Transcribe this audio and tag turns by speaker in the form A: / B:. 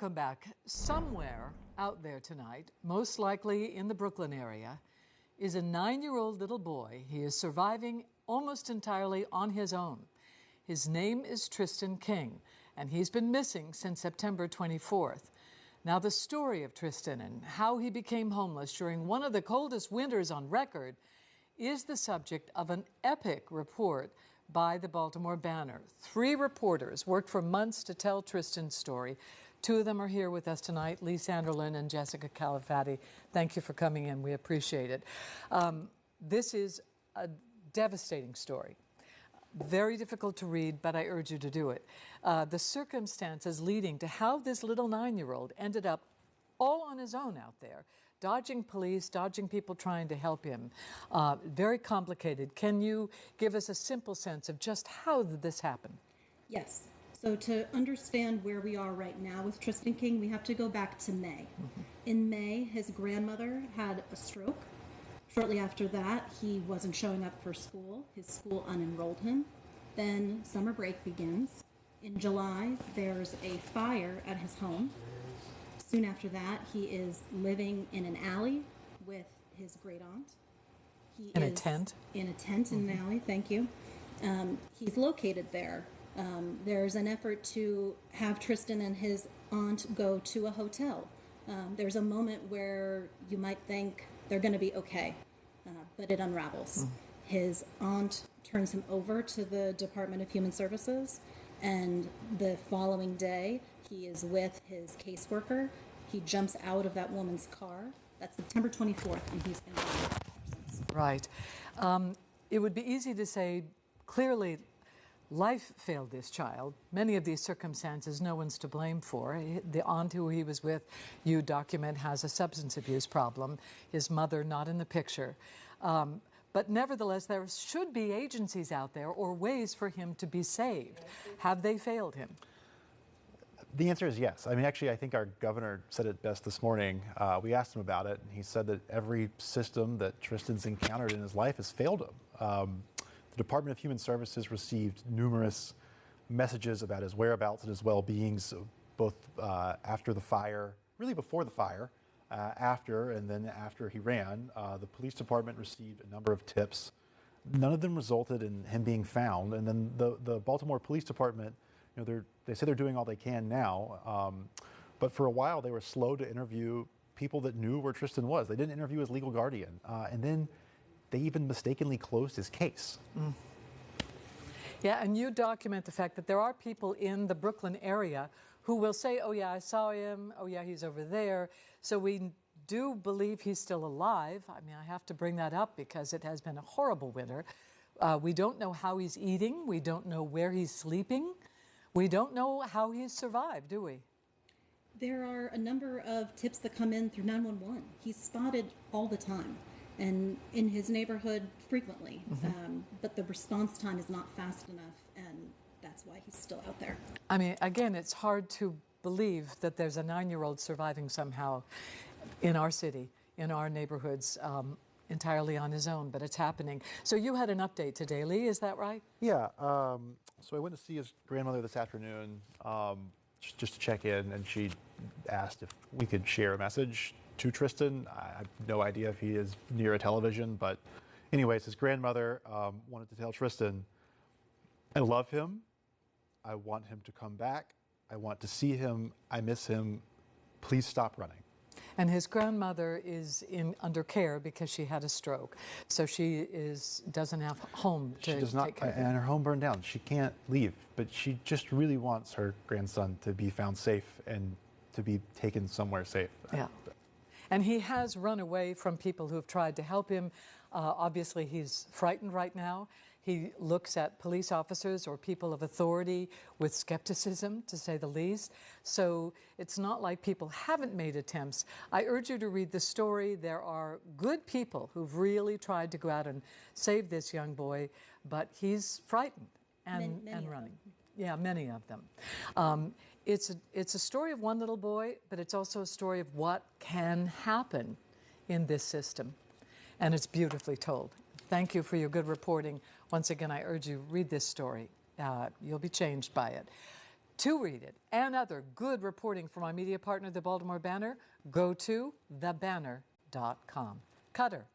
A: Welcome back. Somewhere out there tonight, most likely in the Brooklyn area, is a 9-year-old little boy. He is surviving almost entirely on his own. His name is Tristan King, and he's been missing since September 24th. Now, the story of Tristan and how he became homeless during one of the coldest winters on record is the subject of an epic report by the Baltimore Banner. 3 reporters worked for months to tell Tristan's story. 2 of them are here with us tonight, Lee Sanderlin and Jessica Califatti. Thank you for coming in. We appreciate it. This is a devastating story. Very difficult to read, but I urge you to do it. The circumstances leading to how this little 9-year-old ended up all on his own out there, dodging police, dodging people trying to help him. Very complicated. Can you give us a simple sense of just how did this happen?
B: Yes. So to understand where we are right now with Tristan King, we have to go back to May. In May, his grandmother had a stroke. Shortly after that, he wasn't showing up for school. His school unenrolled him. Then summer break begins. In July, there's a fire at his home. Soon after that, he is living in an alley with his great aunt.
A: In a tent
B: in an alley, thank you. He's located there. There's an effort to have Tristan and his aunt go to a hotel. There's a moment where you might think they're going to be okay, but it unravels. His aunt turns him over to the Department of Human Services, and the following day, he is with his caseworker. He jumps out of that woman's car. That's September 24th, and he's been gone since.
A: Right. It would be easy to say, clearly, life failed this child. Many of these circumstances, no one's to blame for. The aunt who he was with, you document, has a substance abuse problem. His mother not in the picture. But nevertheless, there should be agencies out there or ways for him to be saved. Have they failed him?
C: The answer is yes. I mean, actually, I think our governor said it best this morning. We asked him about it, and he said that every system that Tristan's encountered in his life has failed him. The Department of Human Services received numerous messages about his whereabouts and his well-being, so both after the fire, really before the fire, after, and then after he ran. The police department received a number of tips. None of them resulted in him being found. And then the Baltimore Police Department, they say they're doing all they can now, but for a while they were slow to interview people that knew where Tristan was. They didn't interview his legal guardian, and then they even mistakenly closed his case.
A: Yeah, and you document the fact that there are people in the Brooklyn area who will say, oh yeah, I saw him, oh yeah, he's over there. So we do believe he's still alive. I mean, I have to bring that up because it has been a horrible winter. We don't know how he's eating. We don't know where he's sleeping. We don't know how he's survived, do we?
B: There are a number of tips that come in through 911. He's spotted all the time and in his neighborhood frequently, but the response time is not fast enough, and that's why he's still out there.
A: I mean, again, it's hard to believe that there's a 9-year-old surviving somehow in our city, in our neighborhoods, entirely on his own, but it's happening. So you had an update today, Lee, is that right?
C: Yeah, so I went to see his grandmother this afternoon just to check in, and she asked if we could share a message to Tristan. I have no idea if he is near a television, but anyways, his grandmother wanted to tell Tristan, I love him. I want him to come back. I want to see him. I miss him. Please stop running.
A: And his grandmother is under care because she had a stroke. So she doesn't have a home to take care of.
C: And her home burned down. She can't leave, but she just really wants her grandson to be found safe and to be taken somewhere safe.
A: Yeah. And he has run away from people who have tried to help him. Obviously, he's frightened right now. He looks at police officers or people of authority with skepticism, to say the least. So it's not like people haven't made attempts. I urge you to read the story. There are good people who've really tried to go out and save this young boy, but he's frightened and running. Yeah, many of them. It's a story of one little boy, but it's also a story of what can happen in this system. And it's beautifully told. Thank you for your good reporting. Once again, I urge you, read this story. You'll be changed by it. To read it and other good reporting from our media partner, the Baltimore Banner, go to thebanner.com. Cutter.